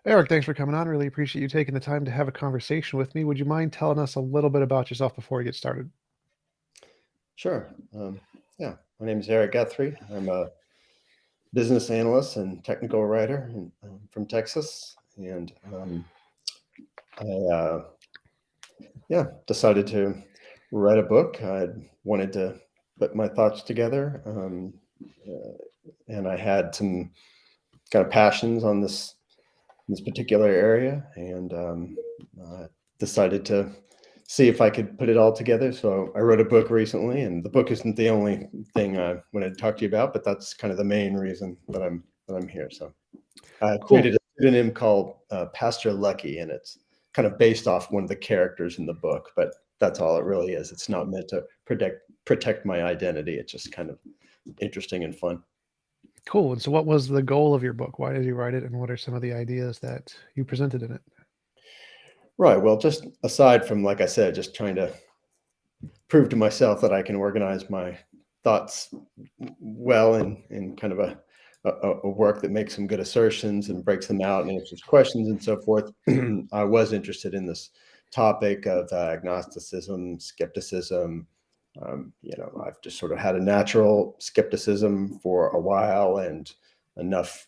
Eric, thanks for coming on. Really appreciate you taking the time to have a conversation with me. Would you mind telling us a little bit about yourself before we get started? Sure. Yeah, my name is Eric Guthrie. I'm a business analyst and technical writer from Texas, and I yeah decided to write a book. I wanted to put my thoughts together, and I had some kind of passions on this particular area, and I decided to see if I could put it all together. So I wrote a book recently, and the book isn't the only thing I wanted to talk to you about, but that's kind of the main reason that I'm here. So I Cool. created a pseudonym called Pastor Lucky, and it's kind of based off one of the characters in the book, but that's all it really is. It's not meant to protect my identity. It's just kind of interesting and fun. Cool. And so, what was the goal of your book? Why did you write it? And what are some of the ideas that you presented in it? Right. Well, just aside from, like I said, just trying to prove to myself that I can organize my thoughts well in kind of a work that makes some good assertions and breaks them out and answers questions and so forth. I was interested in this topic of agnosticism, skepticism. I've just sort of had a natural skepticism for a while, and enough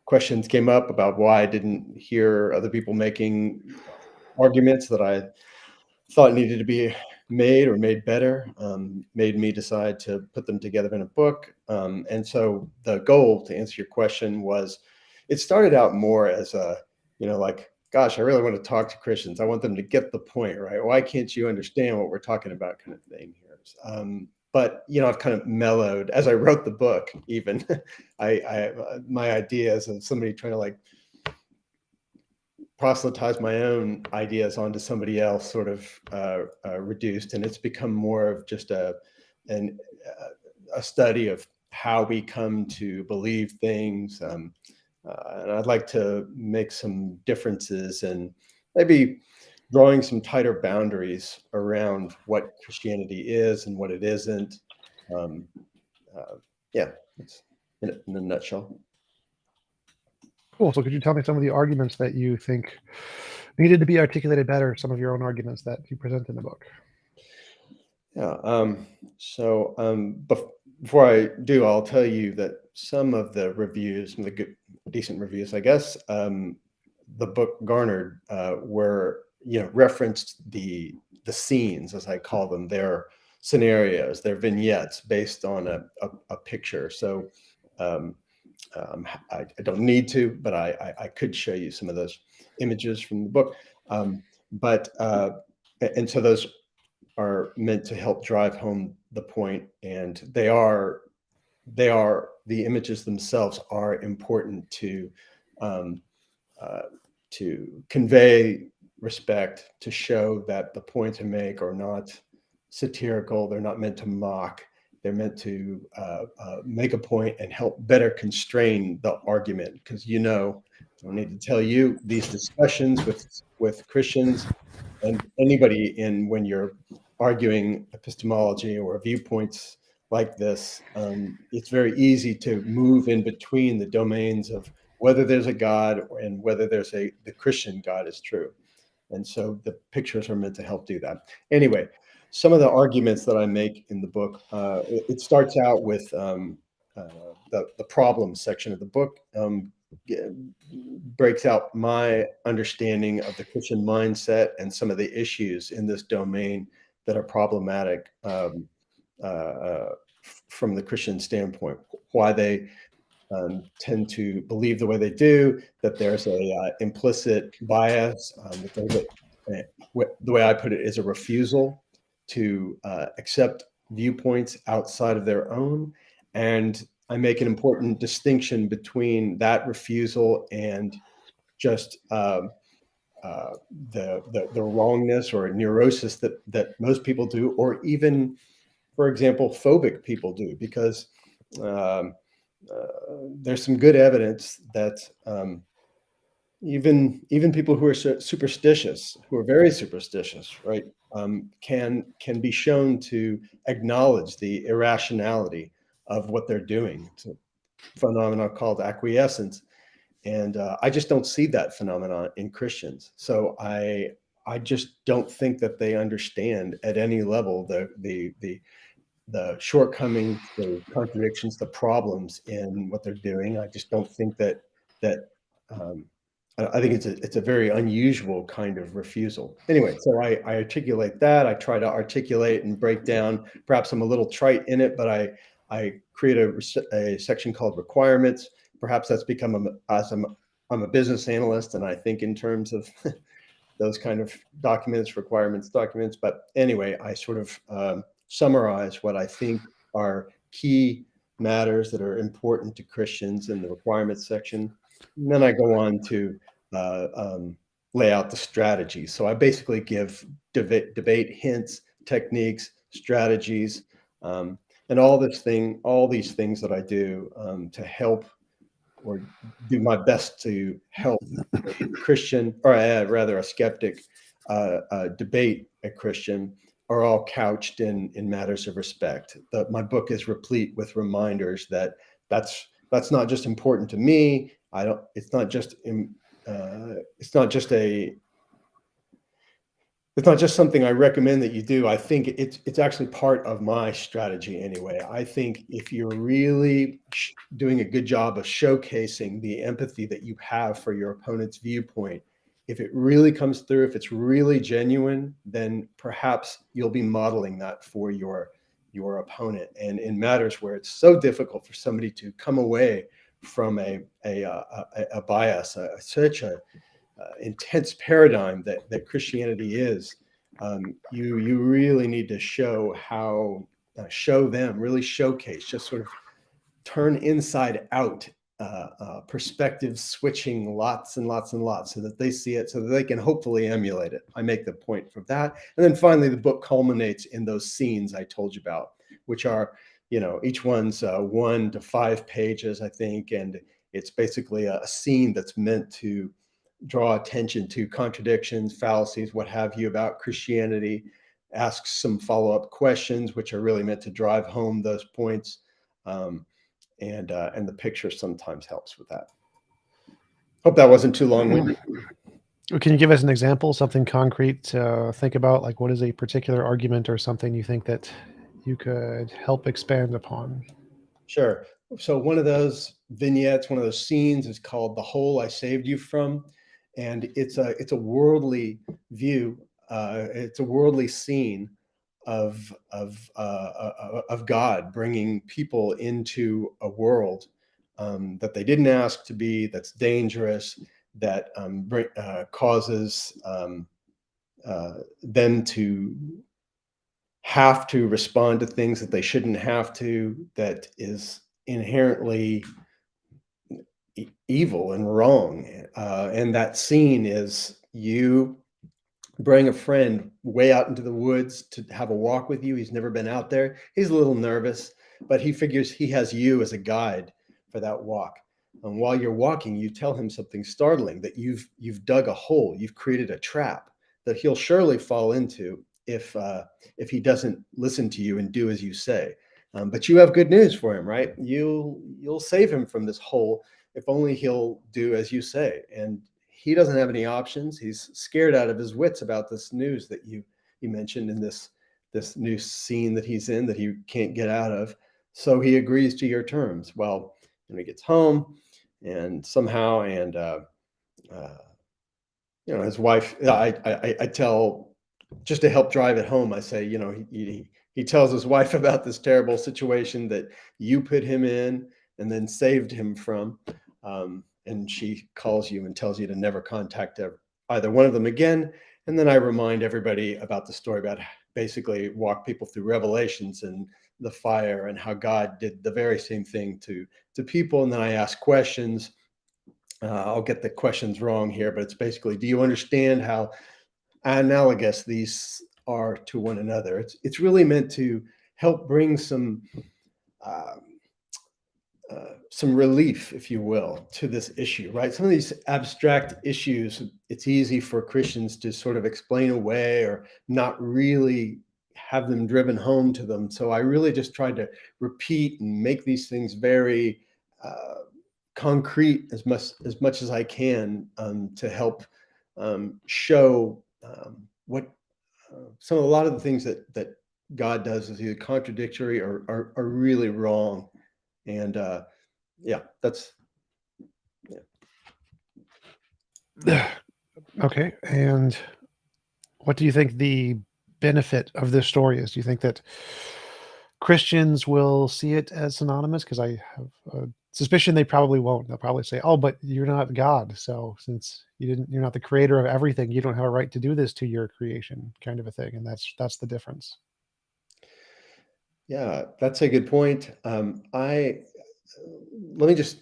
questions came up about why I didn't hear other people making arguments that I thought needed to be made or made better, made me decide to put them together in a book. And so the goal, to answer your question, was it started out more as like, gosh, I really want to talk to Christians. I want them to get the point, right? Why can't you understand what we're talking about, kind of thing here. But I've kind of mellowed as I wrote the book. Even my ideas of somebody trying to like proselytize my own ideas onto somebody else sort of reduced, and it's become more of just an, a study of how we come to believe things. And I'd like to make some differences and maybe drawing some tighter boundaries around what Christianity is and what it isn't. Um, yeah, it's in a nutshell. Cool. So, could you tell me some of the arguments that you think needed to be articulated better? Some of your own arguments that you present in the book. Yeah. Before I do, I'll tell you that some of the reviews, some of the good, decent reviews, I guess, the book garnered were, referenced the scenes, as I call them, their scenarios, their vignettes based on a picture. So um, I don't need to, but I could show you some of those images from the book. But and so those are meant to help drive home the point, and the images themselves are important um, uh, to convey respect, to show that the points I make are not satirical. They're not meant to mock. They're meant to make a point and help better constrain the argument. Because I don't need to tell you, these discussions with Christians and anybody when you're arguing epistemology or viewpoints like this, it's very easy to move in between the domains of whether there's a God and whether the Christian God is true. And so the pictures are meant to help do that. Anyway, some of the arguments that I make in the book, it starts out with the problem section of the book. Breaks out my understanding of the Christian mindset and some of the issues in this domain that are problematic from the Christian standpoint. Why they tend to believe the way they do, that there's a implicit bias, the way I put it is a refusal to accept viewpoints outside of their own. And I make an important distinction between that refusal and just the wrongness or neurosis that most people do, or even, for example, phobic people do, because um, there's some good evidence that even people who are superstitious, who are very superstitious, right, can be shown to acknowledge the irrationality of what they're doing. It's a phenomenon called acquiescence, And I just don't see that phenomenon in Christians. So I just don't think that they understand at any level the shortcomings, the contradictions, the problems in what they're doing. I just don't think that um, I think it's a very unusual kind of refusal. Anyway, so I articulate that. I try to articulate and break down. Perhaps I'm a little trite in it, but I create a section called requirements. Perhaps that's become as I'm a business analyst, and I think in terms of those kind of documents, requirements documents. But anyway, I sort of summarize what I think are key matters that are important to Christians in the requirements section. And then I go on to lay out the strategy. So I basically give debate hints, techniques, strategies, and all these things that I do to help or do my best to help a Christian, or rather a skeptic, debate a Christian, are all couched in matters of respect. My book is replete with reminders that that's not just important to me. I don't. It's not just. It's not just a. It's not just something I recommend that you do. I think it's actually part of my strategy anyway. I think if you're really doing a good job of showcasing the empathy that you have for your opponent's viewpoint, if it really comes through, if it's really genuine, then perhaps you'll be modeling that for your opponent. And in matters where it's so difficult for somebody to come away from a bias, such a intense paradigm that Christianity is, you really need to show them, really showcase, just sort of turn inside out, perspective switching lots and lots and lots so that they see it, so that they can hopefully emulate it. I make the point from that. And then finally, the book culminates in those scenes I told you about, which are, each one's 1 to 5 pages, I think. And it's basically a scene that's meant to draw attention to contradictions, fallacies, what have you, about Christianity, ask some follow-up questions, which are really meant to drive home those points. And the picture sometimes helps with that. Hope that wasn't too long-winded. Can you give us an example, something concrete to think about? Like, what is a particular argument or something you think that you could help expand upon? Sure. So one of those vignettes, one of those scenes is called "The Hole I Saved You From," and it's a worldly view. It's a worldly scene of God bringing people into a world that they didn't ask to be, that's dangerous, that causes them to have to respond to things that they shouldn't have to, that is inherently evil and wrong. And that scene is you bring a friend way out into the woods to have a walk with you. He's never been out there. He's a little nervous, but he figures he has you as a guide for that walk. And while you're walking, you tell him something startling, that you've dug a hole, you've created a trap that he'll surely fall into if he doesn't listen to you and do as you say. But you have good news for him, right? You'll save him from this hole if only he'll do as you say. And he doesn't have any options. He's scared out of his wits about this news that you mentioned in this new scene that he's in, that he can't get out of. So he agrees to your terms. Well, when he gets home, and somehow, and his wife, I tell, just to help drive it home, I say, he tells his wife about this terrible situation that you put him in and then saved him from. And she calls you and tells you to never contact either one of them again. And then I remind everybody about the story, about basically walk people through Revelations and the fire, and how God did the very same thing to people. And then I ask questions. I'll get the questions wrong here, but it's basically, do you understand how analogous these are to one another? It's really meant to help bring some relief, if you will, to this issue, right? Some of these abstract issues, it's easy for Christians to sort of explain away or not really have them driven home to them. So I really just tried to repeat and make these things very concrete as much as I can to help show what a lot of the things that God does is either contradictory or are really wrong. And yeah, that's Okay. And what do you think the benefit of this story is? Do you think that Christians will see it as synonymous? Because I have a suspicion they probably won't. They'll probably say, "Oh, but you're not God, so since you're not the creator of everything, you don't have a right to do this to your creation," kind of a thing. And that's the difference. Yeah, that's a good point. I Let me just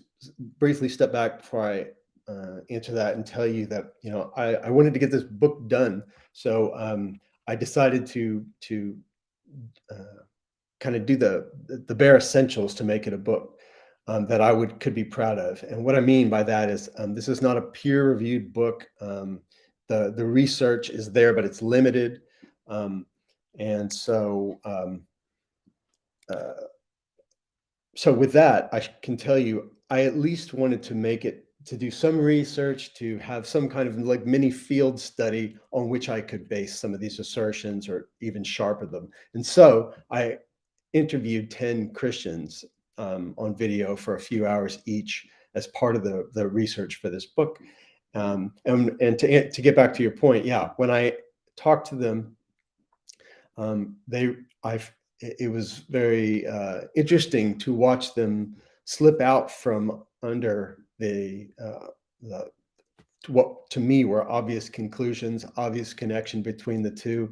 briefly step back before I answer that and tell you that I wanted to get this book done, so I decided to uh, kind of do the bare essentials to make it a book that I could be proud of. And what I mean by that is this is not a peer-reviewed book. The research is there, but it's limited, and so. Uh, so with that, I can tell you, I at least wanted to make it to do some research, to have some kind of like mini field study on which I could base some of these assertions or even sharpen them. And so I interviewed 10 Christians on video for a few hours each as part of the research for this book. And to get back to your point, yeah, when I talked to them, they I it was very interesting to watch them slip out from under the what to me were obvious conclusions, obvious connection between the two.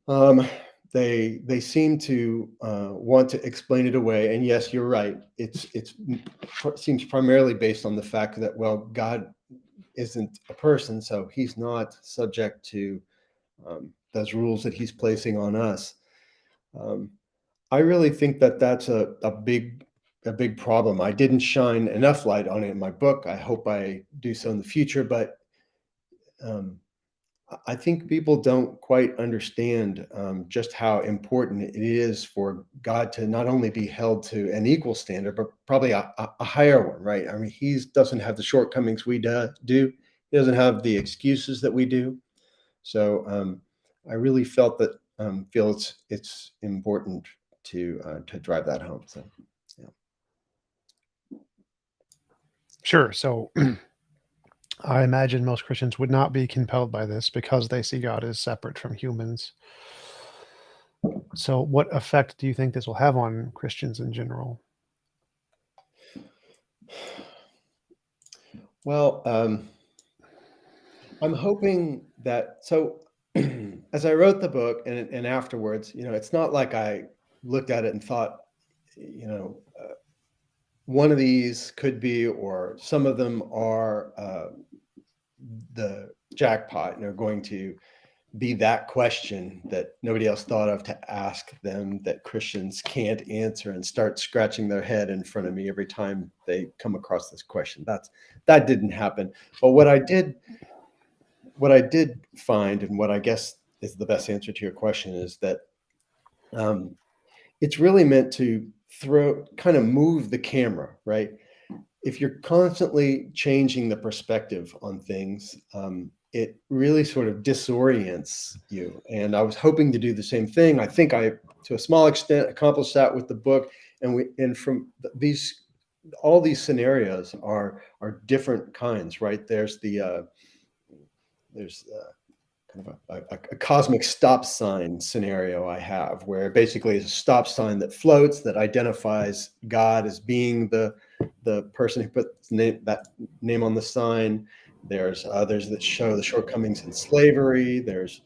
Um, they seem to want to explain it away, and yes, you're right. Seems primarily based on the fact that, well, God isn't a person, so he's not subject to those rules that he's placing on us. Um, I really think that that's a big problem. I didn't shine enough light on it in my book. I hope I do so in the future, but um, I think people don't quite understand just how important it is for God to not only be held to an equal standard, but probably a higher one, right? I mean, he doesn't have the shortcomings we do. He doesn't have the excuses that we do. So I really feel it's important to drive that home. So yeah. Sure. So I imagine most Christians would not be compelled by this because they see God as separate from humans. So, what effect do you think this will have on Christians in general? Well, I'm hoping that so as I wrote the book and afterwards, it's not like I looked at it and thought, you know, one of these could be, or some of them are the jackpot and are going to be that question that nobody else thought of to ask them that Christians can't answer and start scratching their head in front of me every time they come across this question. That didn't happen. But what I did find, and what I guess is the best answer to your question, is that um, it's really meant to kind of move the camera, right? If you're constantly changing the perspective on things, it really sort of disorients you. And I was hoping to do the same thing. I think I, to a small extent, accomplished that with the book. And from these, all these scenarios are different kinds, right? There's kind of a cosmic stop sign scenario I have, where basically it's a stop sign that floats that identifies God as being the person who put that name on the sign. There's others that show the shortcomings in slavery. There's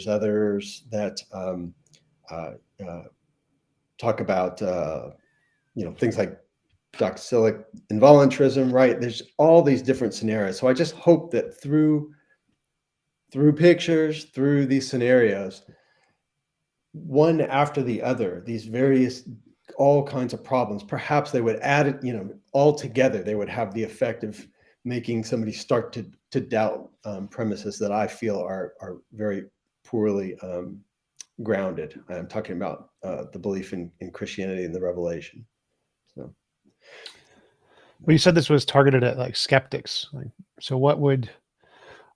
others that uh, uh, talk about things like doxilic involuntarism. Right? There's all these different scenarios. So I just hope that through pictures, through these scenarios, one after the other, these various all kinds of problems, perhaps they would add it, all together, they would have the effect of making somebody start to doubt premises that I feel are very poorly grounded. I'm talking about the belief in Christianity and the revelation. So Well, you said this was targeted at like skeptics. Like, so what would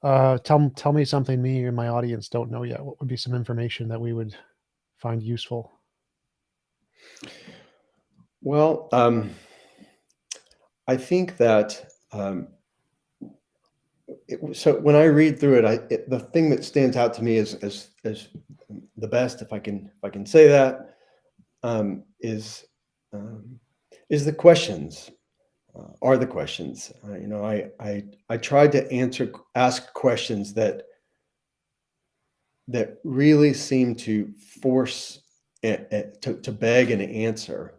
tell me something me and my audience don't know yet? What would be some information that we would find useful? Well, I think that so when I read through it, the thing that stands out to me as the best, if I can say that, um, is um, is the questions. Are the questions? I tried to ask questions that really seem to force to beg an answer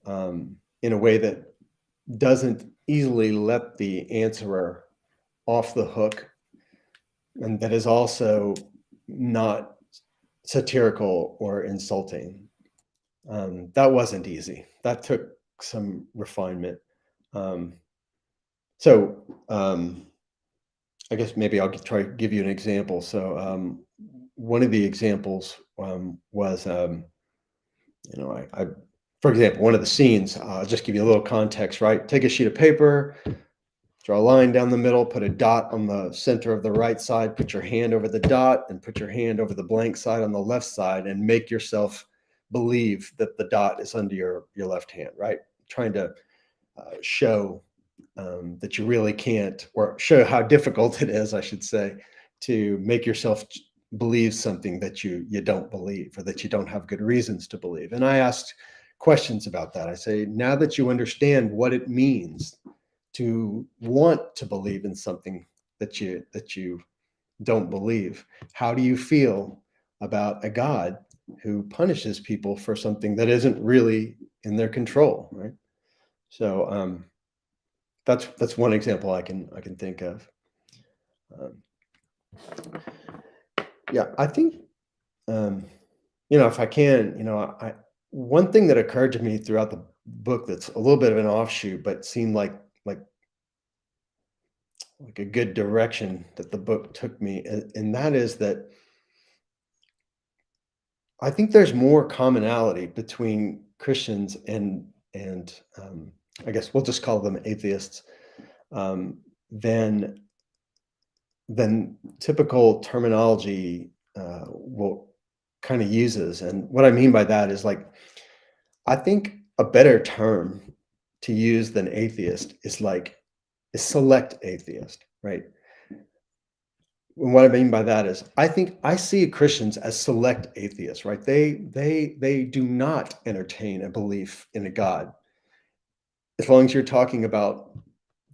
in a way that doesn't easily let the answerer off the hook, and that is also not satirical or insulting. That wasn't easy. That took some refinement. Um, so I guess maybe I'll try to give you an example. So one of the examples was, for example, one of the scenes. I'll just give you a little context. Right, take a sheet of paper, draw a line down the middle, put a dot on the center of the right side, put your hand over the dot, and put your hand over the blank side on the left side, and make yourself believe that the dot is under your left hand. Right, trying to show that you really can't, or show how difficult it is, I should say, to make yourself believe something that you don't believe, or that you don't have good reasons to believe. And I asked questions about that. I say, now that you understand what it means to want to believe in something that you don't believe, how do you feel about a God who punishes people for something that isn't really in their control, right? So that's one example I can think of. Um, yeah, I think if I can, I one thing that occurred to me throughout the book that's a little bit of an offshoot, but seemed like a good direction that the book took me, and that is that I think there's more commonality between Christians and I guess we'll just call them atheists, um, than typical terminology will kind of uses. And what I mean by that is, like, I think a better term to use than atheist is select atheist, right? And what I mean by that is, I think I see Christians as select atheists, right? They do not entertain a belief in a God, as long as you're talking about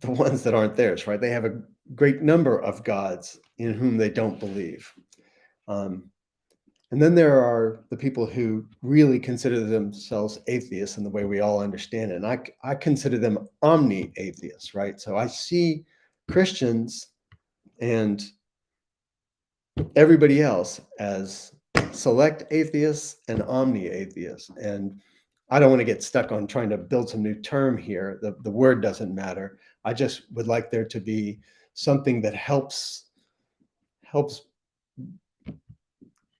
the ones that aren't theirs, right? They have a great number of gods in whom they don't believe. Um, and then there are the people who really consider themselves atheists in the way we all understand it. And I consider them omni-atheists, right? So I see Christians and everybody else as select atheists and omni-atheists. And I don't want to get stuck on trying to build some new term here. The word doesn't matter. I just would like there to be something that helps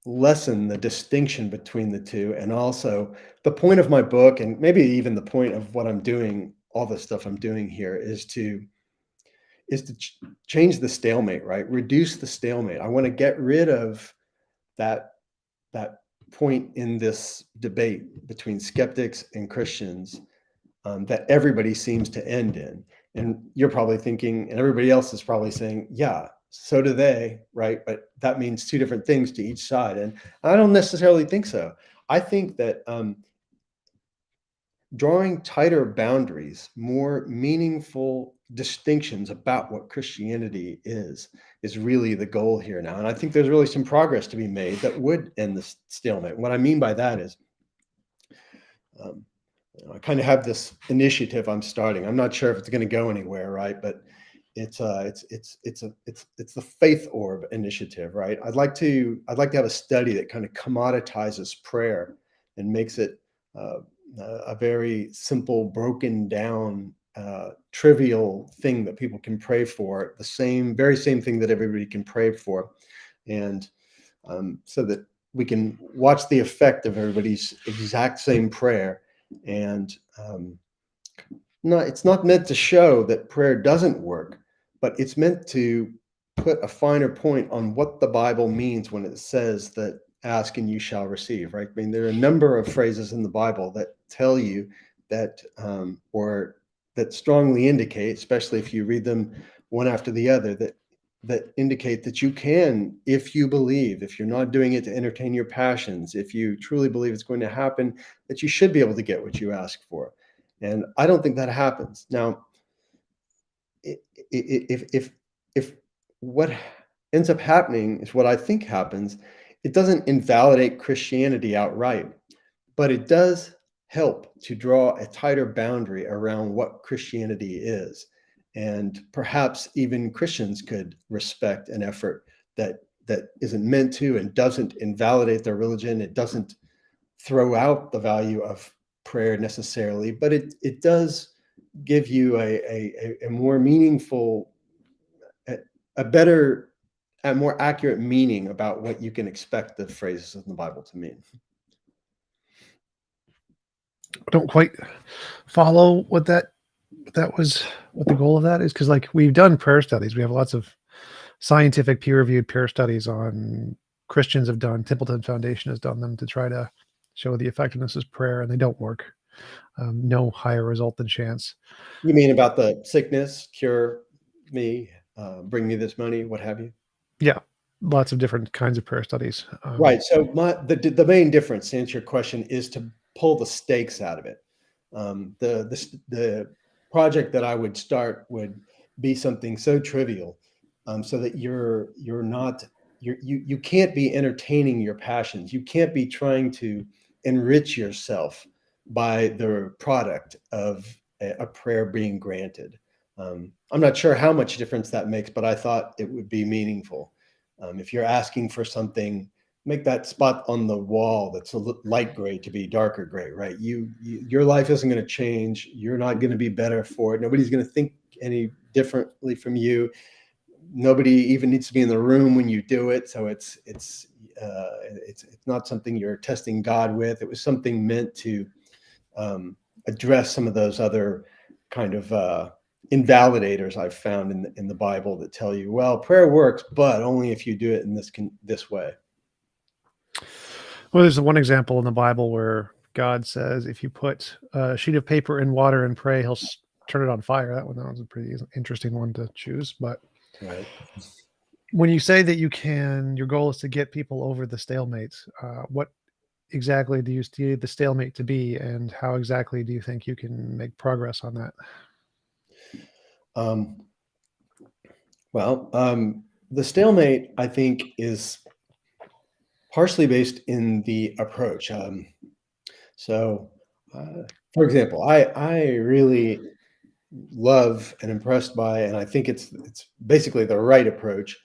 lessen the distinction between the two. And also, the point of my book, and maybe even the point of what I'm doing, all the stuff I'm doing here, is to change the stalemate, right? Reduce the stalemate. I want to get rid of that that point in this debate between skeptics and Christians, that everybody seems to end in. And you're probably thinking, and everybody else is probably saying, yeah, so do they, right? But that means two different things to each side. And I don't necessarily think so. I think that drawing tighter boundaries, more meaningful distinctions about what Christianity is really the goal here now. And I think there's really some progress to be made that would end the stalemate. What I mean by that is, um, I kind of have this initiative I'm starting. I'm not sure if it's going to go anywhere, right? But it's the Faith Orb initiative, right? I'd like to have a study that kind of commoditizes prayer and makes it uh, a very simple, broken down, trivial thing that people can pray for. Very same thing that everybody can pray for, and so that we can watch the effect of everybody's exact same prayer, and it's not meant to show that prayer doesn't work, but it's meant to put a finer point on what the Bible means when it says that ask and you shall receive, right? I mean, there are a number of phrases in the Bible that tell you that, or that strongly indicate, especially if you read them one after the other, that indicate that you can, if you believe, if you're not doing it to entertain your passions, if you truly believe it's going to happen, that you should be able to get what you ask for. And I don't think that happens. Now, if what ends up happening is what I think happens, it doesn't invalidate Christianity outright, but it does help to draw a tighter boundary around what Christianity is. And perhaps even Christians could respect an effort that isn't meant to and doesn't invalidate their religion. It doesn't throw out the value of prayer necessarily, but it does give you a more meaningful, a better, a more accurate meaning about what you can expect the phrases in the Bible to mean. I don't quite follow what was, what the goal of that is, because like we've done prayer studies. We have lots of scientific peer-reviewed prayer studies on Christians have done. Templeton Foundation has done them to try to show the effectiveness of prayer, and they don't work. No higher result than chance. You mean about the sickness, cure me, bring me this money, what have you? Yeah, lots of different kinds of prayer studies. Right. So the main difference, to answer your question, is to pull the stakes out of it. The project that I would start would be something so trivial, so that you're not you can't be entertaining your passions. You can't be trying to enrich yourself by the product of a prayer being granted. I'm not sure how much difference that makes, but I thought it would be meaningful. If you're asking for something, make that spot on the wall that's a light gray to be darker gray, right? Your life isn't going to change. You're not going to be better for it. Nobody's going to think any differently from you. Nobody even needs to be in the room when you do it. So it's not something you're testing God with. It was something meant to address some of those other kind of invalidators I've found in the Bible that tell you, well, prayer works, but only if you do it in this way. Well, there's one example in the Bible where God says, if you put a sheet of paper in water and pray, he'll turn it on fire. That was a pretty interesting one to choose. But Right. when you say that your goal is to get people over the stalemate, what exactly do you see the stalemate to be, and how exactly do you think you can make progress on that? The stalemate, I think, is partially based in the approach. So, for example, I really love and impressed by, and I think it's basically the right approach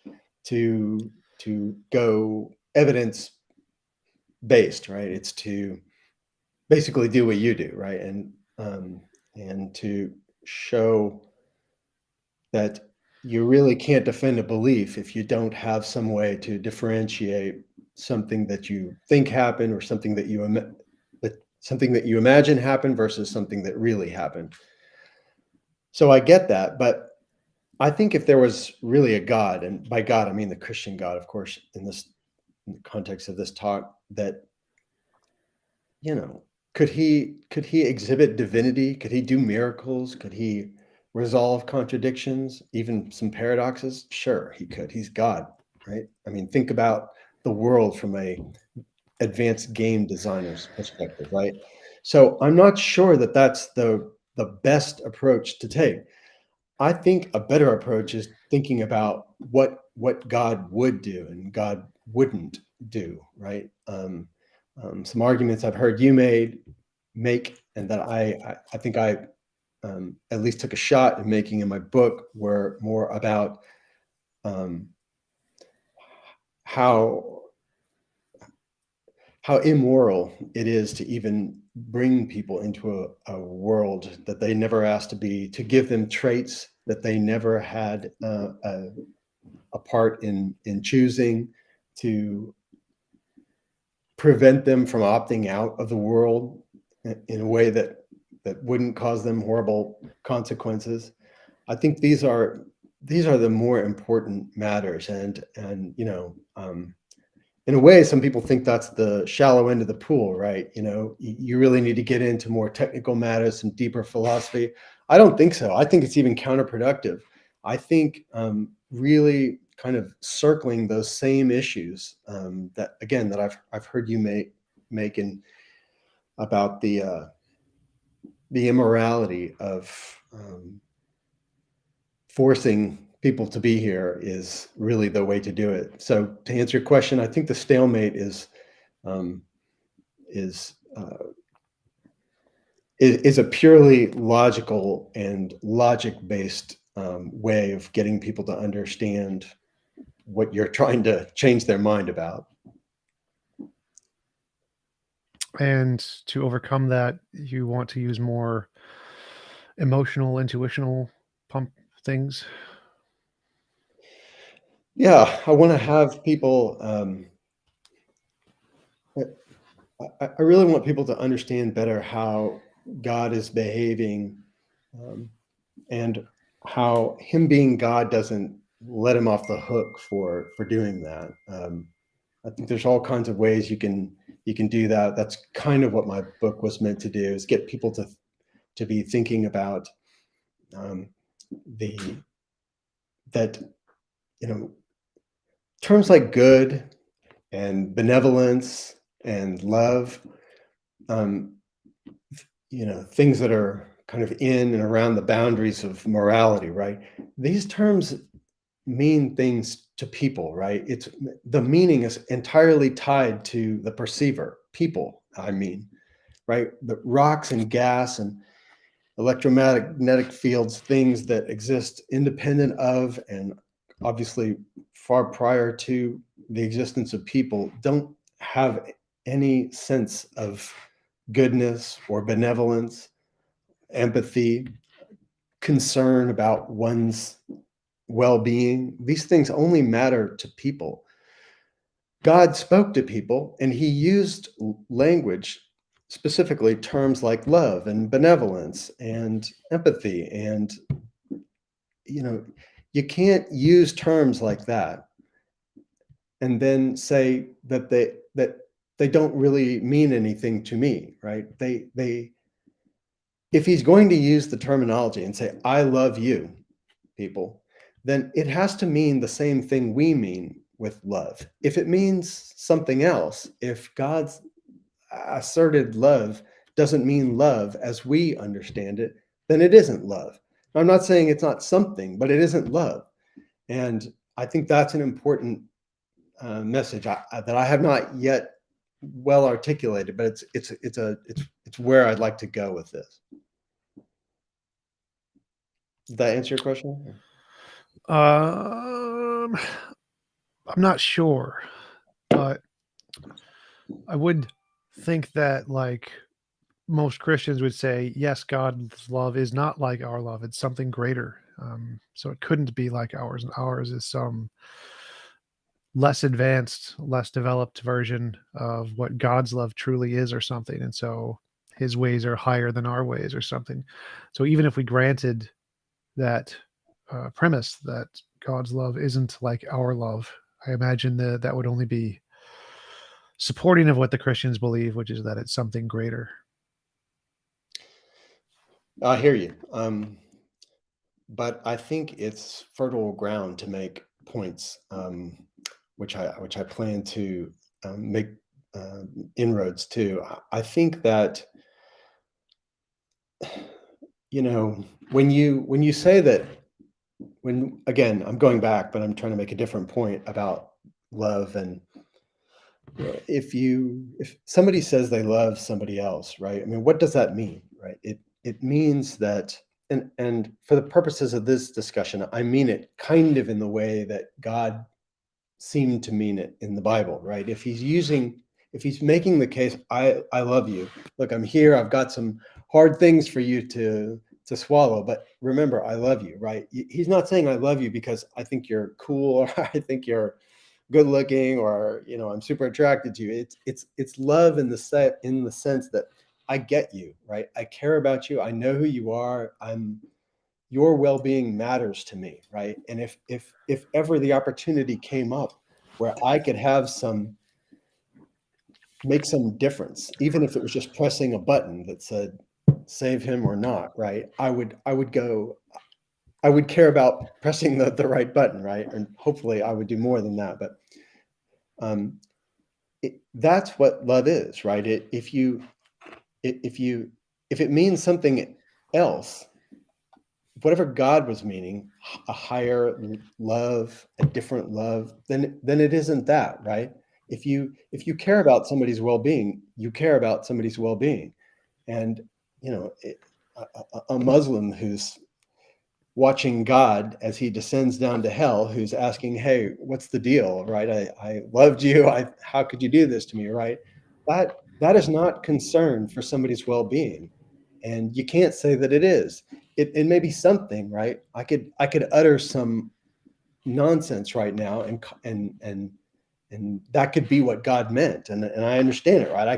to go evidence based, right? It's to basically do what you do, right? And to show that you really can't defend a belief if you don't have some way to differentiate something that you think happened or something that something that you imagine happened versus something that really happened. So I get that, but I think if there was really a God, and by God I mean the Christian God, of course, in the context of this talk, that could he exhibit divinity? Could he do miracles? Could he resolve contradictions, even some paradoxes? Sure, he could. He's God, right? I mean, think about the world from a advanced game designer's perspective, right? So I'm not sure that that's the best approach to take. I think a better approach is thinking about what God would do and God wouldn't do, right? Some arguments I've heard you make, and that I think I at least took a shot at making in my book, were more about how immoral it is to even bring people into a world that they never asked to be, to give them traits that they never had a part in choosing, to prevent them from opting out of the world in a way that that wouldn't cause them horrible consequences. I think these are the more important matters, and in a way, some people think that's the shallow end of the pool, right? You really need to get into more technical matters and deeper philosophy. I don't think so. I think it's even counterproductive. I think really kind of circling those same issues that I've heard you make in about the immorality of forcing people to be here is really the way to do it. So to answer your question, I think the stalemate is is a purely logical and logic-based way of getting people to understand what you're trying to change their mind about. And to overcome that, you want to use more emotional, intuitional pump things. Yeah, I want to have people. I really want people to understand better how God is behaving, and how him being God doesn't let him off the hook for doing that. I think there's all kinds of ways you can do that. That's kind of what my book was meant to do, is get people to be thinking about the that terms like good and benevolence and love, things that are kind of in and around the boundaries of morality, right? These terms mean things to people, right? The meaning is entirely tied to the perceiver, people, right? The rocks and gas and electromagnetic fields, things that exist independent of and obviously far prior to the existence of people, don't have any sense of goodness or benevolence, empathy, concern about one's well-being. These things only matter to people. God spoke to people, and he used language, specifically terms like love and benevolence and empathy. And you can't use terms like that and then say that they don't really mean anything to me, right? If he's going to use the terminology and say, I love you, people, then it has to mean the same thing we mean with love. If it means something else, if God's asserted love doesn't mean love as we understand it, then it isn't love. I'm not saying it's not something, but it isn't love. And I think that's an important message that I have not yet well articulated, but it's where I'd like to go with this. Did that answer your question? I'm not sure, but I would think that like most Christians would say, yes, God's love is not like our love; it's something greater. So it couldn't be like ours, and ours is some less advanced, less developed version of what God's love truly is, or something. And so His ways are higher than our ways, or something. So even if we granted that premise that God's love isn't like our love, I imagine that would only be supporting of what the Christians believe, which is that it's something greater. I hear you. But I think it's fertile ground to make points, which I plan to make inroads to. I think that when you say that, when again I'm going back, but I'm trying to make a different point about love. And if somebody says they love somebody else, right? I mean, what does that mean, right? It means that, and for the purposes of this discussion, I mean it kind of in the way that God seemed to mean it in the Bible, right? If he's making the case, I love you. Look, I'm here. I've got some hard things for you to swallow, but remember, I love you, right? He's not saying I love you because I think you're cool or I think you're good looking or I'm super attracted to you. It's love in the sense that I get you, right? I care about you. I know who you are. Your well-being matters to me, right? And if ever the opportunity came up where I could make some difference, even if it was just pressing a button that said save him or not, right? I would care about pressing the right button, right? And hopefully I would do more than that. But um, that's what love is, right? If it means something else, whatever God was meaning, a higher love, a different love, then it isn't that, right? If you care about somebody's well-being, you care about somebody's well-being. And a Muslim who's watching God as he descends down to hell, who's asking, hey, what's the deal, right? I loved you. How could you do this to me, right? That is not concern for somebody's well-being. And you can't say that it is. It may be something, right? I could utter some nonsense right now, and that could be what God meant. And I understand it, right? I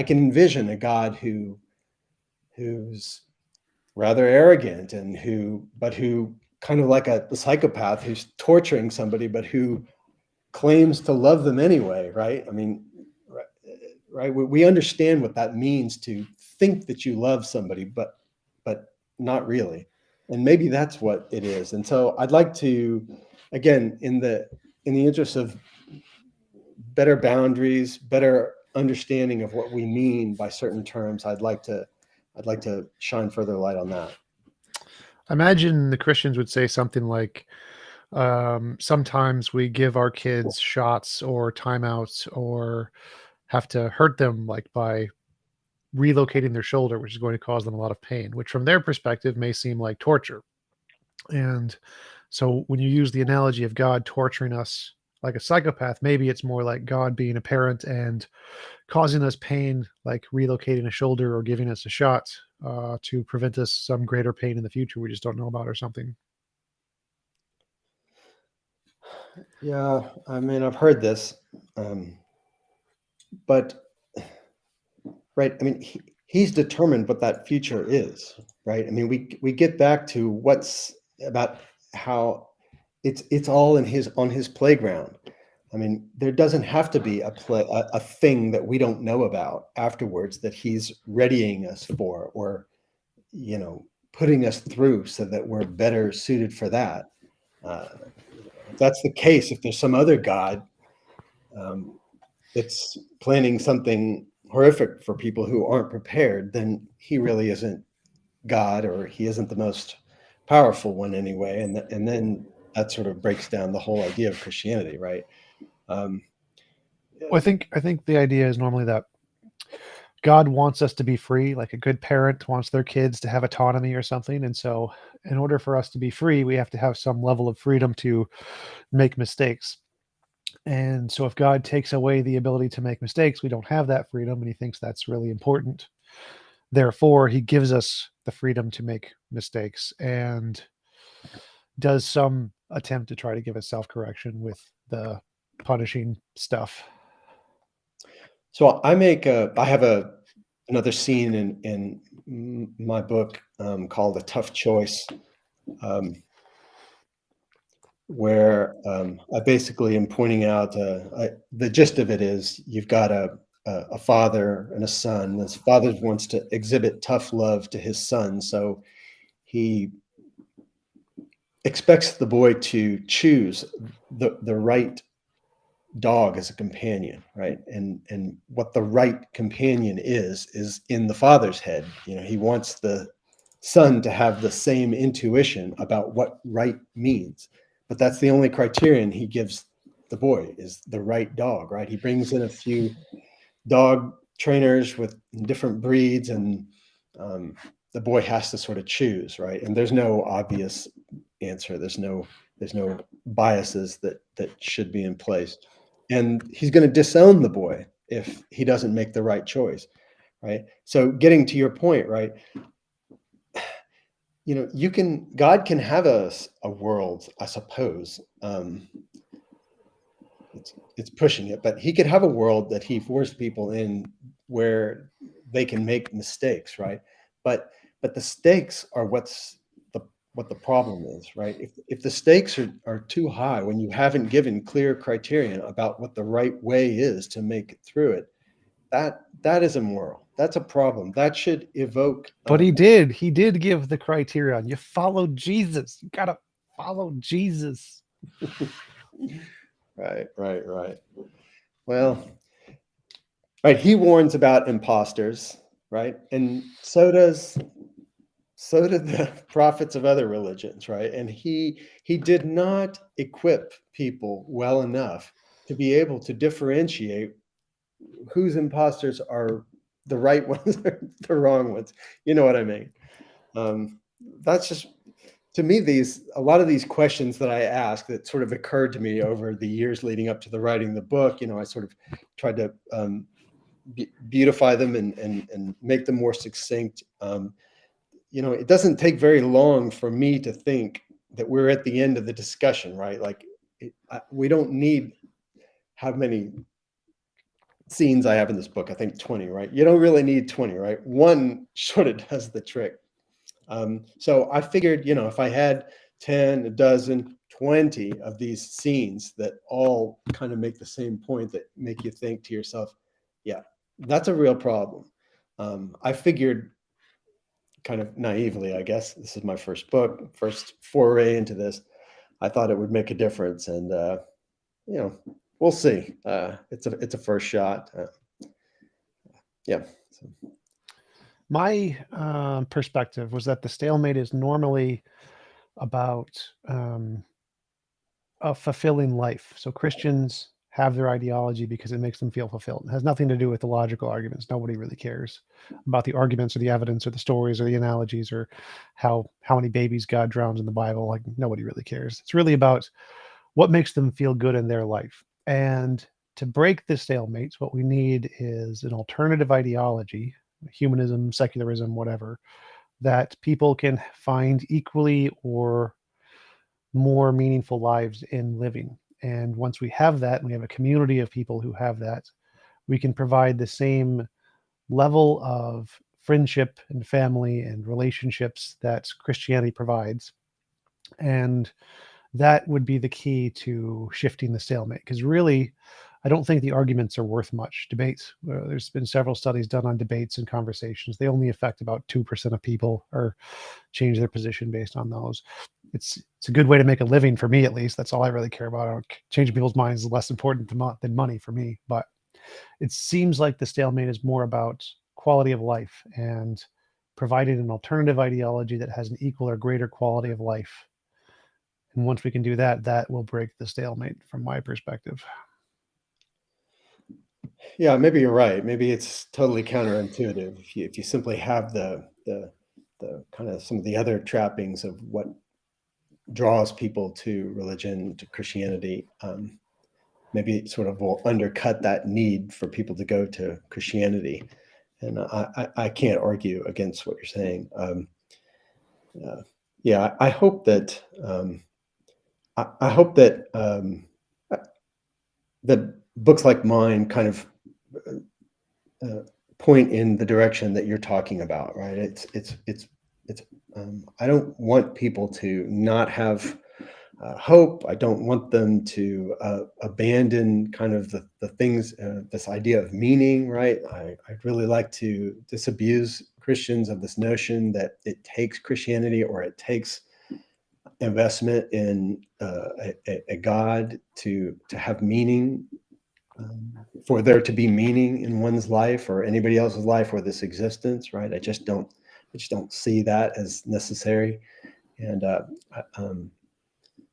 can envision a God who's rather arrogant and who kind of like a psychopath who's torturing somebody, but who claims to love them anyway, right? I mean, right? We understand what that means to think that you love somebody, but not really. And maybe that's what it is. And so I'd like to, again, in the interest of better boundaries, better understanding of what we mean by certain terms, I'd like to shine further light on that. I imagine the Christians would say something like, sometimes we give our kids shots or timeouts or have to hurt them, like by relocating their shoulder, which is going to cause them a lot of pain, which from their perspective may seem like torture. And so when you use the analogy of God torturing us like a psychopath, maybe it's more like God being a parent and causing us pain, like relocating a shoulder or giving us a shot to prevent us some greater pain in the future we just don't know about or something. Yeah, I mean, I've heard this, but right. I mean, he's determined what that future is, right? I mean, we get back to what's about how it's all on his playground. I mean, there doesn't have to be a thing that we don't know about afterwards that he's readying us for, or putting us through so that we're better suited for that. If that's the case, if there's some other God that's planning something horrific for people who aren't prepared, then he really isn't God, or he isn't the most powerful one anyway. And then that sort of breaks down the whole idea of Christianity, right? Um, Well, I think the idea is normally that God wants us to be free, like a good parent wants their kids to have autonomy or something. And so, in order for us to be free, we have to have some level of freedom to make mistakes. And so, if God takes away the ability to make mistakes, we don't have that freedom. And he thinks that's really important. Therefore, he gives us the freedom to make mistakes and does some attempt to try to give us self correction with the punishing stuff. so I have another scene in my book called A Tough Choice, um, where I basically am pointing out the gist of it is you've got a father and a son. This father wants to exhibit tough love to his son, so he expects the boy to choose the right dog as a companion, right? And what the right companion is in the father's head. He wants the son to have the same intuition about what right means, but that's the only criterion he gives the boy, is the right dog, right? He brings in a few dog trainers with different breeds, and the boy has to sort of choose, right? And there's no obvious answer. There's no biases that should be in place, and he's going to disown the boy if he doesn't make the right choice, right? So getting to your point, right? God can have a world, I suppose. It's pushing it, but he could have a world that he forced people in where they can make mistakes, right? But the stakes are what the problem is, right? If the stakes are too high, when you haven't given clear criterion about what the right way is to make it through it, that is immoral. That's a problem. That should evoke. But he did give the criterion. You follow Jesus. You gotta follow Jesus. Right. Well, right. He warns about imposters, right? And so do the prophets of other religions, right? And he did not equip people well enough to be able to differentiate whose imposters are the right ones or the wrong ones. You know what I mean? That's just, to me, a lot of these questions that I ask that sort of occurred to me over the years leading up to the writing of the book. I sort of tried to beautify them and make them more succinct. It doesn't take very long for me to think that we're at the end of the discussion, right? Like we don't need how many scenes I have in this book. I think 20, right? You don't really need 20, right? One sort of does the trick. So I figured, if I had 10, a dozen, 20 of these scenes that all kind of make the same point, that make you think to yourself, yeah, that's a real problem. I figured, kind of naively, I guess, this is my first book, first foray into this, I thought it would make a difference. And, we'll see. It's a first shot. Yeah. So. My perspective was that the stalemate is normally about a fulfilling life. So Christians have their ideology because it makes them feel fulfilled. It has nothing to do with the logical arguments. Nobody really cares about the arguments or the evidence or the stories or the analogies or how many babies God drowns in the Bible. Like, nobody really cares. It's really about what makes them feel good in their life. And to break this stalemate, what we need is an alternative ideology, humanism, secularism, whatever, that people can find equally or more meaningful lives in living. And once we have that, and we have a community of people who have that, we can provide the same level of friendship and family and relationships that Christianity provides. And that would be the key to shifting the stalemate. Because really, I don't think the arguments are worth much. Debates, there's been several studies done on debates and conversations. They only affect about 2% of people or change their position based on those. It's a good way to make a living for me, at least. That's all I really care about. Changing people's minds is less important than money for me. But it seems like the stalemate is more about quality of life and providing an alternative ideology that has an equal or greater quality of life. And once we can do that, that will break the stalemate from my perspective. Yeah, maybe you're right. Maybe it's totally counterintuitive if you simply have the kind of some of the other trappings of what draws people to religion, to Christianity. Maybe it sort of will undercut that need for people to go to Christianity. And I can't argue against what you're saying. Yeah, I hope that I hope that that books like mine kind of point in the direction that you're talking about, right? It's I don't want people to not have hope. I don't want them to abandon kind of the things, this idea of meaning, right? I'd really like to disabuse Christians of this notion that it takes Christianity or it takes investment in a God to have meaning, for there to be meaning in one's life or anybody else's life or this existence, right? I just don't see that as necessary. And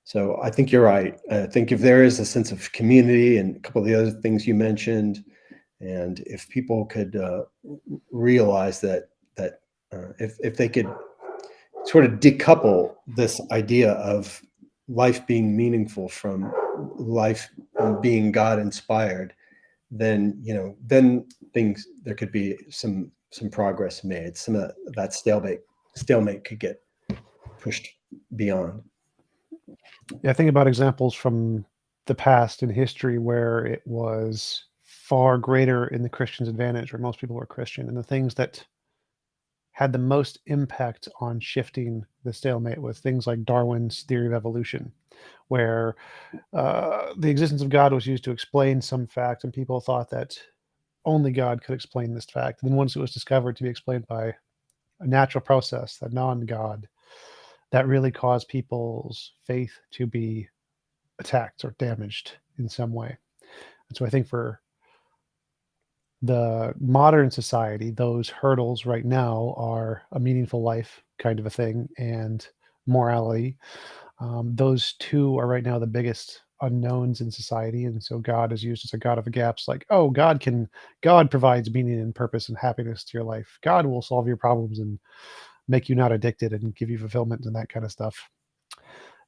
so I think you're right. I think if there is a sense of community and a couple of the other things you mentioned, and if people could realize that if they could sort of decouple this idea of life being meaningful from life being God inspired, then then there could be some progress made. Some of that stalemate could get pushed beyond. Yeah, think about examples from the past in history where it was far greater in the Christian's advantage, where most people were Christian, and the things that had the most impact on shifting the stalemate was things like Darwin's theory of evolution, where the existence of God was used to explain some fact, and people thought that only God could explain this fact. And then once it was discovered to be explained by a natural process, a non-God, that really caused people's faith to be attacked or damaged in some way. And so I think for the modern society, those hurdles right now are a meaningful life kind of a thing and morality. Those two are right now the biggest unknowns in society, and so God is used as a God of the gaps. Like, oh, God provides meaning and purpose and happiness to your life. God will solve your problems and make you not addicted and give you fulfillment and that kind of stuff.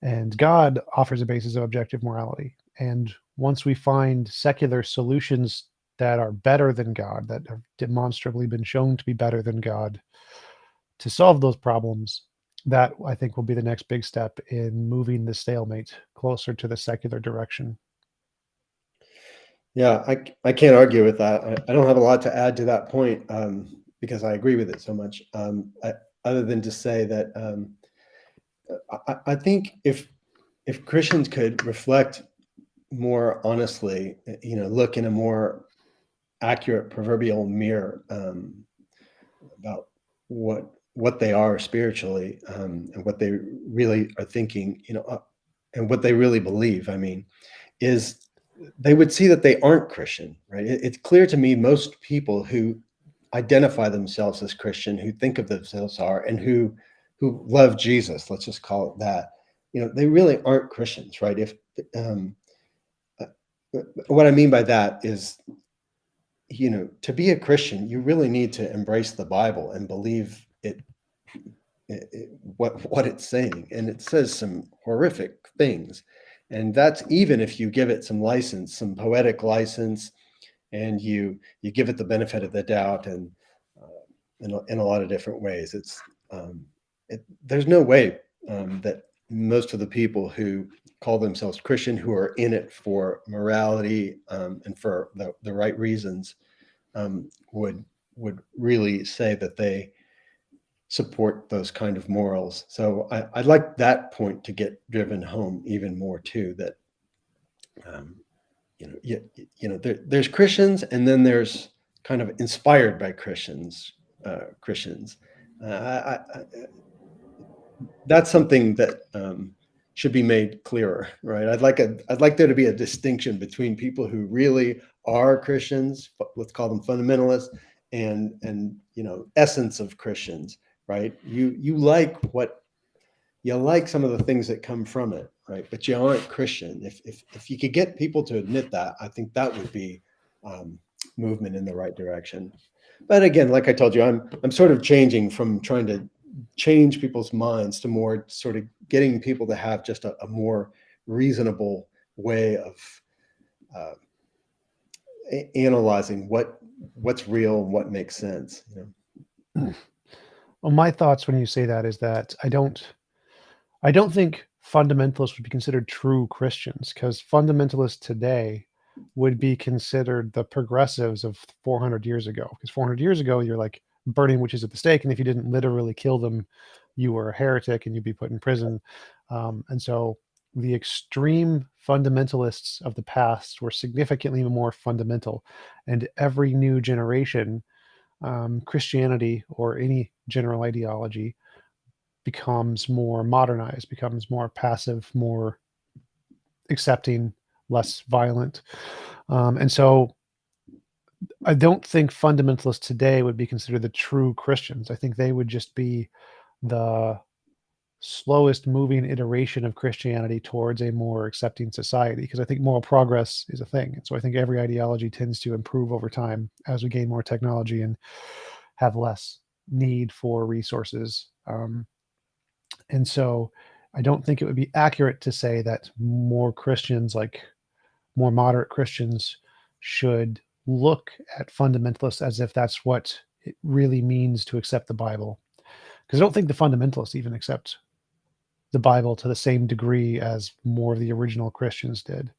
And God offers a basis of objective morality. And once we find secular solutions that are better than God, that have demonstrably been shown to be better than God to solve those problems, that I think will be the next big step in moving the stalemate closer to the secular direction. Yeah, I can't argue with that. I don't have a lot to add to that point, because I agree with it so much. Other than to say that I think if Christians could reflect more honestly, look in a more accurate proverbial mirror, about what they are spiritually, and what they really are thinking, and what they really believe. I mean, is they would see that they aren't Christian, right? It's clear to me most people who identify themselves as Christian, who think of themselves are, and who love Jesus, let's just call it that, they really aren't Christians, right? If um, uh, what I mean by that is, to be a Christian, you really need to embrace the Bible and believe what it's saying, and it says some horrific things, and that's even if you give it some license, some poetic license, and you give it the benefit of the doubt, and in a lot of different ways. There's no way that most of the people who call themselves Christian, who are in it for morality, and for the right reasons, would really say that they support those kind of morals. So I'd like that point to get driven home even more too. That there's Christians, and then there's kind of inspired by Christians. Christians. That's something that should be made clearer, right? I'd like there to be a distinction between people who really are Christians, let's call them fundamentalists, and essence of Christians, right? You like some of the things that come from it, right? But you aren't Christian. If you could get people to admit that, I think that would be movement in the right direction. But again, like I told you, I'm sort of changing from trying to change people's minds to more sort of getting people to have just a more reasonable way of analyzing what's real and what makes sense. Well, my thoughts when you say that is that I don't think fundamentalists would be considered true Christians, because fundamentalists today would be considered the progressives of 400 years ago. Because 400 years ago, you're like burning witches at the stake, and if you didn't literally kill them, you were a heretic and you'd be put in prison. And so the extreme fundamentalists of the past were significantly more fundamental. And every new generation, Christianity or any general ideology becomes more modernized, becomes more passive, more accepting, less violent. And so I don't think fundamentalists today would be considered the true Christians. I think they would just be the slowest moving iteration of Christianity towards a more accepting society, because I think moral progress is a thing. And so I think every ideology tends to improve over time as we gain more technology and have less need for resources. And so I don't think it would be accurate to say that more Christians, like more moderate Christians, should look at fundamentalists as if that's what it really means to accept the Bible. Because I don't think the fundamentalists even accept the Bible to the same degree as more of the original Christians did.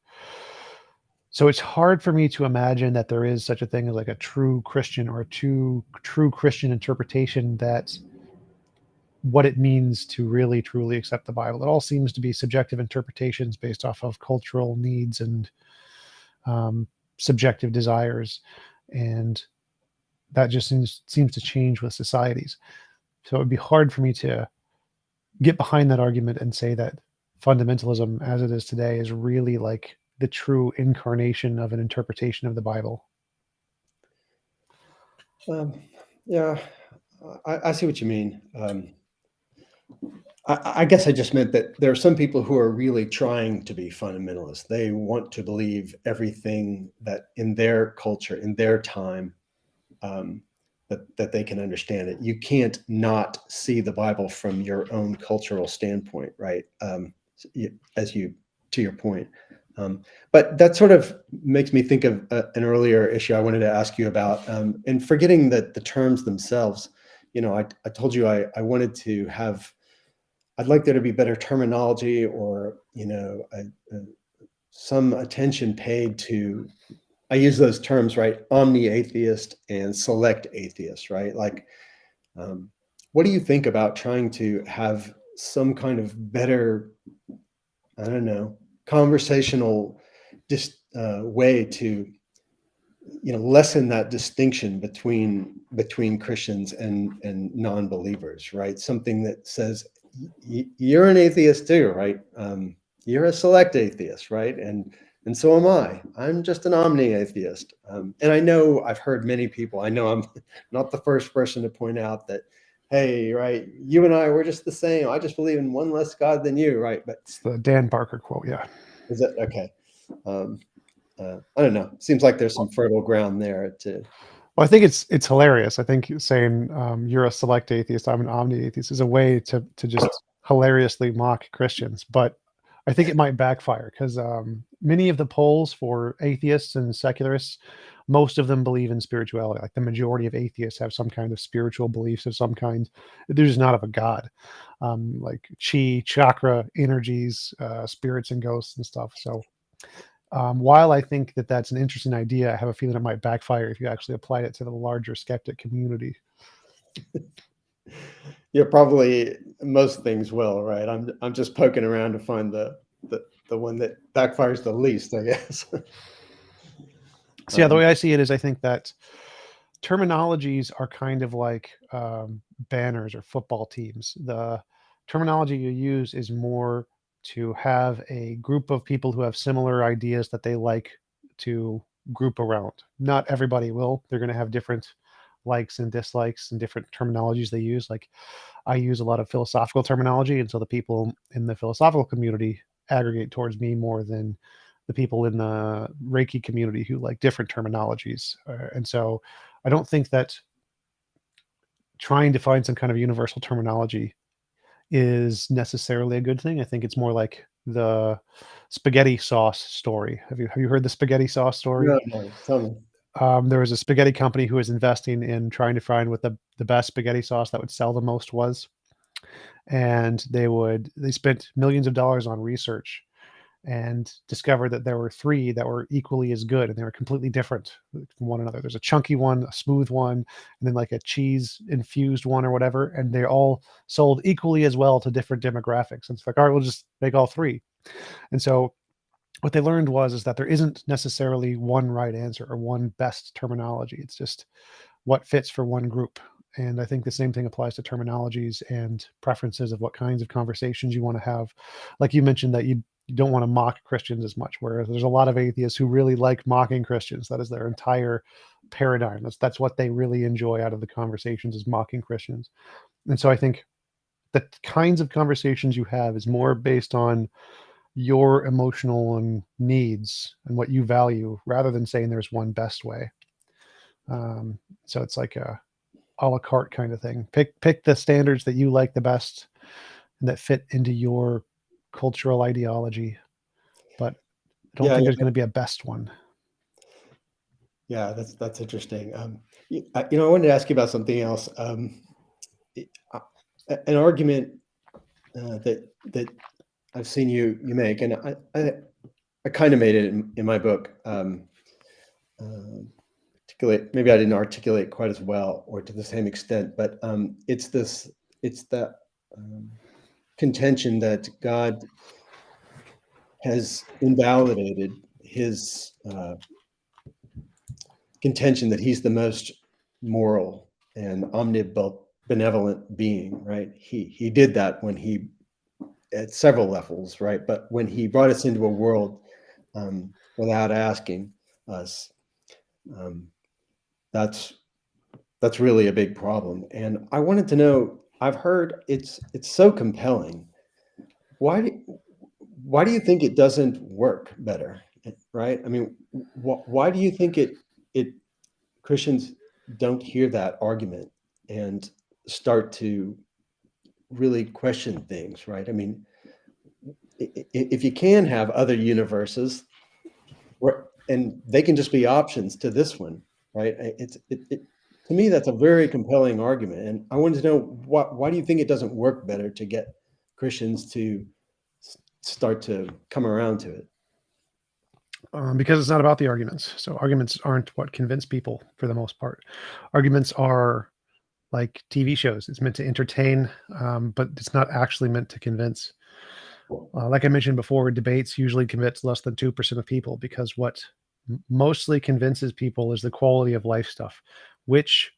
So it's hard for me to imagine that there is such a thing as like a true Christian or a true Christian interpretation that what it means to really truly accept the Bible. It all seems to be subjective interpretations based off of cultural needs and um, subjective desires, and that just seems to change with societies. So it would be hard for me to get behind that argument and say that fundamentalism, as it is today, is really like the true incarnation of an interpretation of the Bible. Yeah, I see what you mean. I guess I just meant that there are some people who are really trying to be fundamentalists. They want to believe everything that in their culture, in their time, um, that they can understand it. You can't not see the Bible from your own cultural standpoint, right? As you, to your point. But that sort of makes me think of an earlier issue I wanted to ask you about. And forgetting that the terms themselves, I told you I wanted to have, I'd like there to be better terminology, or some attention paid to. I use those terms, right? Omni-atheist and select atheist, right? Like, what do you think about trying to have some kind of better, I don't know, conversational way to, lessen that distinction between Christians and non-believers, right? Something that says you're an atheist too, right? You're a select atheist, right? And so am I. I'm just an omni-atheist. And I know I've heard many people. I know I'm not the first person to point out that, hey, right, you and I, we're just the same. I just believe in one less God than you, right? But It's the Dan Barker quote, yeah. is that okay? Um, I don't know. Seems like there's some fertile ground there to. Well, I think it's hilarious. I think saying you're a select atheist, I'm an omni atheist, is a way to just hilariously mock Christians. But I think it might backfire because many of the polls for atheists and secularists, most of them believe in spirituality. Like the majority of atheists have some kind of spiritual beliefs of some kind. They're just not of a god, like chi, chakra, energies, spirits, and ghosts and stuff. So while I think that that's an interesting idea, I have a feeling it might backfire if you actually applied it to the larger skeptic community. Yeah, probably most things will, right? I'm just poking around to find the one that backfires the least, I guess. So yeah, the way I see it is I think that terminologies are kind of like banners or football teams. The terminology you use is more to have a group of people who have similar ideas that they like to group around. Not everybody will. They're going to have different likes and dislikes and different terminologies they use. Like I use a lot of philosophical terminology, and so the people in the philosophical community aggregate towards me more than the people in the Reiki community who like different terminologies. And so I don't think that trying to find some kind of universal terminology is necessarily a good thing. I think it's more like the spaghetti sauce story. Have you heard the spaghetti sauce story? No, no, tell me. There was a spaghetti company who was investing in trying to find what the best spaghetti sauce that would sell the most was, and they spent millions of dollars on research and discovered that there were three that were equally as good, and they were completely different from one another. There's a chunky one, a smooth one, and then like a cheese infused one or whatever, and they all sold equally as well to different demographics. And it's like, all right, we'll just make all three. And so what they learned was is that there isn't necessarily one right answer or one best terminology. It's just what fits for one group. And I think the same thing applies to terminologies and preferences of what kinds of conversations you want to have. Like you mentioned that you don't want to mock Christians as much, whereas there's a lot of atheists who really like mocking Christians. That is their entire paradigm. That's what they really enjoy out of the conversations is mocking Christians. And so I think the kinds of conversations you have is more based on your emotional and needs and what you value rather than saying there's one best way. So it's like a la carte kind of thing. Pick the standards that you like the best and that fit into your cultural ideology. But I don't Yeah, think yeah, there's going to be a best one. yeah. That's interesting. I wanted to ask you about something else. Uh, an argument that I've seen you make, and I I kind of made it in my book. Articulate, maybe I didn't articulate quite as well or to the same extent, but it's that contention that God has invalidated his contention that he's the most moral and omnibenevolent being, right? He did that when he, at several levels, right? But when he brought us into a world without asking us, that's really a big problem. And I wanted to know, I've heard it's so compelling. Why do you think it doesn't work better, right? I mean, why do you think it Christians don't hear that argument and start to really question things, right? I mean, if you can have other universes, and they can just be options to this one, right? To me, that's a very compelling argument, and I wanted to know why do you think it doesn't work better to get Christians to start to come around to it? Because it's not about the arguments. So arguments aren't what convince people for the most part. Arguments are like TV shows. It's meant to entertain, but it's not actually meant to convince. Like I mentioned before, debates usually convince less than 2% of people because what mostly convinces people is the quality of life stuff, which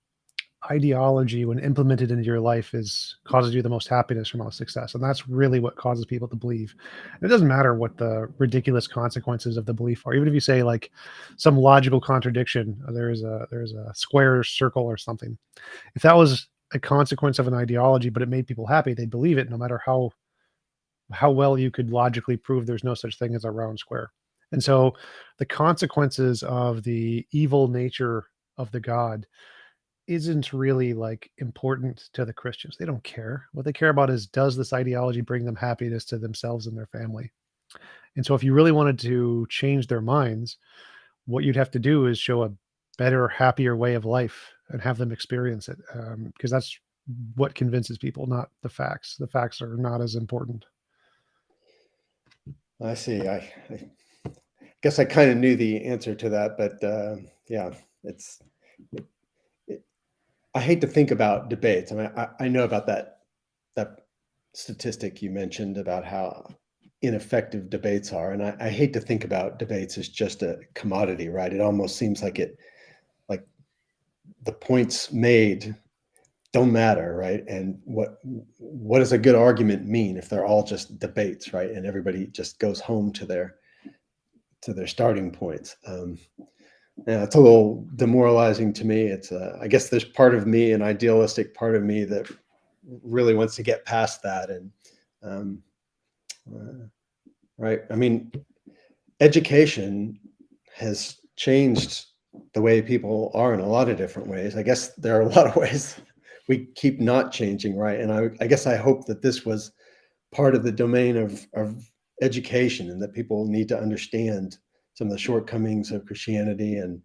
ideology, when implemented into your life, is causes you the most happiness or most success, and that's really what causes people to believe. And it doesn't matter what the ridiculous consequences of the belief are. Even if you say like some logical contradiction, there's a square circle or something. If that was a consequence of an ideology, but it made people happy, they'd believe it, no matter how well you could logically prove there's no such thing as a round square. And so the consequences of the evil nature of the God isn't really like important to the Christians. They don't care. What they care about is, does this ideology bring them happiness to themselves and their family? And so if you really wanted to change their minds, what you'd have to do is show a better, happier way of life and have them experience it. Because that's what convinces people, not the facts. The facts are not as important. I see. I guess I kind of knew the answer to that, but yeah, it's. I hate to think about debates. I mean, I know about that statistic you mentioned about how ineffective debates are, and I hate to think about debates as just a commodity, right? It almost seems like the points made don't matter, right? And what does a good argument mean if they're all just debates, right? And everybody just goes home to their starting points. Yeah, it's a little demoralizing to me. It's I guess there's part of me, an idealistic part of me, that really wants to get past that. And right, I mean, education has changed the way people are in a lot of different ways. I guess there are a lot of ways we keep not changing, right? And I guess I hope that this was part of the domain of education, and that people need to understand some of the shortcomings of Christianity. And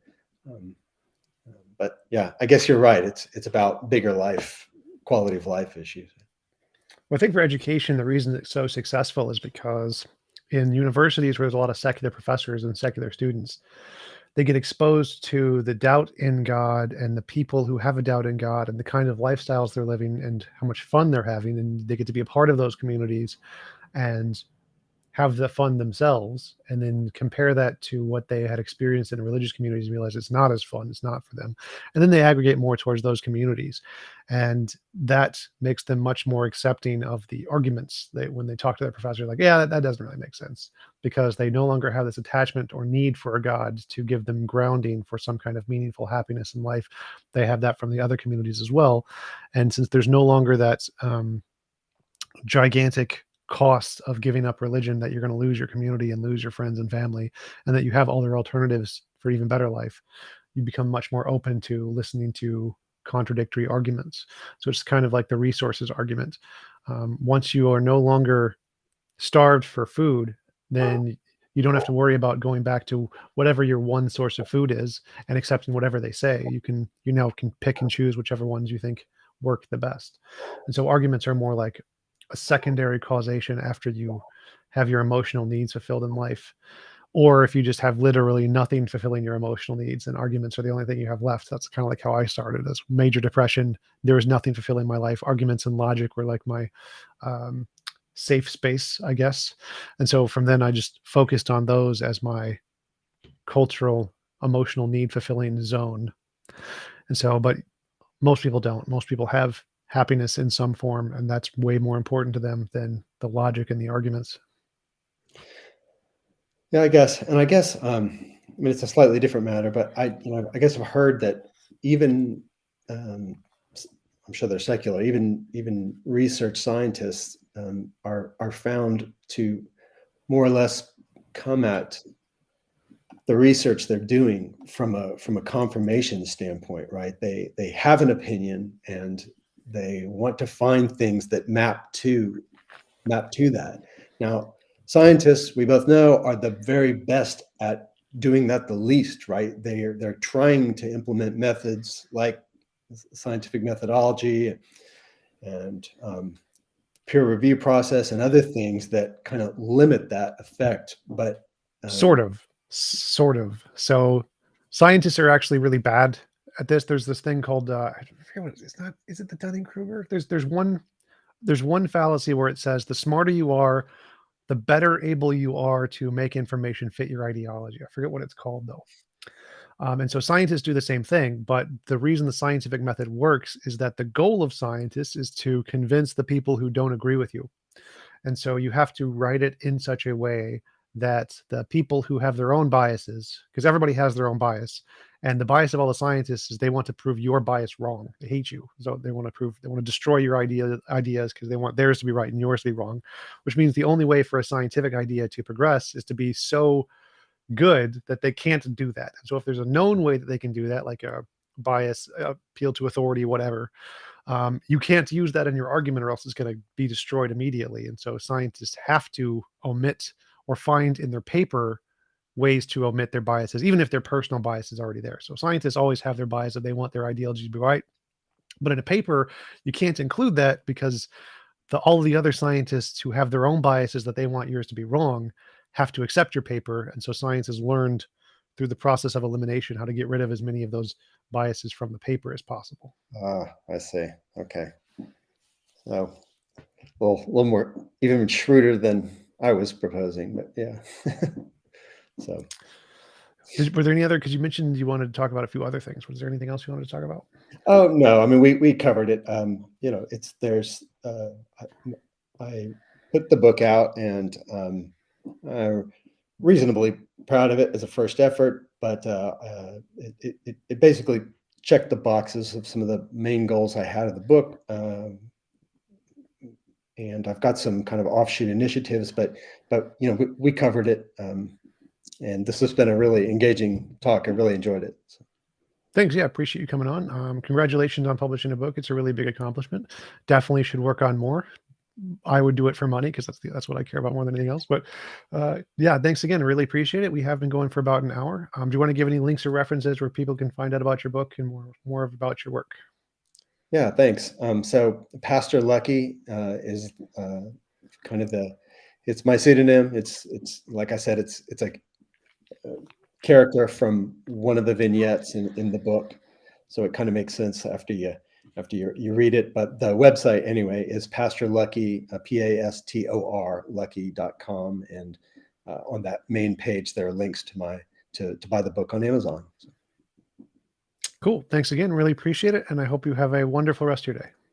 um, but yeah, I guess you're right. It's about bigger life, quality of life issues. Well, I think for education, the reason it's so successful is because in universities where there's a lot of secular professors and secular students, they get exposed to the doubt in God and the people who have a doubt in God and the kind of lifestyles they're living and how much fun they're having. And they get to be a part of those communities and have the fun themselves, and then compare that to what they had experienced in religious communities and realize it's not as fun, it's not for them. And then they aggregate more towards those communities. And that makes them much more accepting of the arguments. They, when they talk to their professor, like, yeah, that doesn't really make sense, because they no longer have this attachment or need for a God to give them grounding for some kind of meaningful happiness in life. They have that from the other communities as well. And since there's no longer that gigantic cost of giving up religion, that you're going to lose your community and lose your friends and family, and that you have other alternatives for even better life, you become much more open to listening to contradictory arguments. So it's kind of like the resources argument. Once you are no longer starved for food, then you don't have to worry about going back to whatever your one source of food is and accepting whatever they say. You now can pick and choose whichever ones you think work the best. And so arguments are more like a secondary causation after you have your emotional needs fulfilled in life. Or if you just have literally nothing fulfilling your emotional needs and arguments are the only thing you have left. That's kind of like how I started as major depression. There was nothing fulfilling my life. Arguments and logic were like my um, safe space, I guess. And so from then I just focused on those as my cultural, emotional need fulfilling zone. And so, but most people don't. Most people have happiness in some form, and that's way more important to them than the logic and the arguments. Yeah, I guess. And I guess, I mean, it's a slightly different matter, but I guess I've heard that even, um, I'm sure they're secular, even research scientists are found to more or less come at the research they're doing from a confirmation standpoint, right? They have an opinion and they want to find things that map to that. Now, scientists, we both know, are the very best at doing that the least, right? They're trying to implement methods like scientific methodology and peer review process and other things that kind of limit that effect. But Sort of. Sort of. So scientists are actually really bad at this. There's this thing called I forget what it is. It's not, is it the Dunning-Kruger? There's one fallacy where it says the smarter you are, the better able you are to make information fit your ideology. I forget what it's called though. And so scientists do the same thing, but the reason the scientific method works is that the goal of scientists is to convince the people who don't agree with you. And so you have to write it in such a way that the people who have their own biases, because everybody has their own bias, and the bias of all the scientists is they want to prove your bias wrong. They hate you. So they want to destroy your ideas because they want theirs to be right and yours to be wrong, which means the only way for a scientific idea to progress is to be so good that they can't do that. And so if there's a known way that they can do that, like a bias, appeal to authority, whatever, you can't use that in your argument or else it's going to be destroyed immediately. And so scientists have to omit or find in their paper ways to omit their biases, even if their personal bias is already there. So scientists always have their bias that they want their ideology to be right. But in a paper, you can't include that because all the other scientists who have their own biases that they want yours to be wrong have to accept your paper. And so science has learned through the process of elimination how to get rid of as many of those biases from the paper as possible. I see. Okay. So, well, a little more, even shrewder than I was proposing, but yeah. So, Were there any other, because you mentioned you wanted to talk about a few other things. Was there anything else you wanted to talk about? oh no, I mean we covered it. It's there's I put the book out and I'm reasonably proud of it as a first effort, but it basically checked the boxes of some of the main goals I had of the book. And I've got some kind of offshoot initiatives, but we covered it, and this has been a really engaging talk. I really enjoyed it. So. Thanks. Yeah, appreciate you coming on. Congratulations on publishing a book. It's a really big accomplishment. Definitely should work on more. I would do it for money because that's what I care about more than anything else. But yeah, thanks again. I really appreciate it. We have been going for about an hour. Do you want to give any links or references where people can find out about your book and more about your work? Yeah, thanks. So Pastor Lucky is kind of it's my pseudonym. It's like I said, it's a character from one of the vignettes in the book. So it kind of makes sense after you read it. But the website anyway is Pastor Lucky, PASTOR Lucky.com. And on that main page, there are links to buy the book on Amazon. So. Cool. Thanks again. Really appreciate it. And I hope you have a wonderful rest of your day.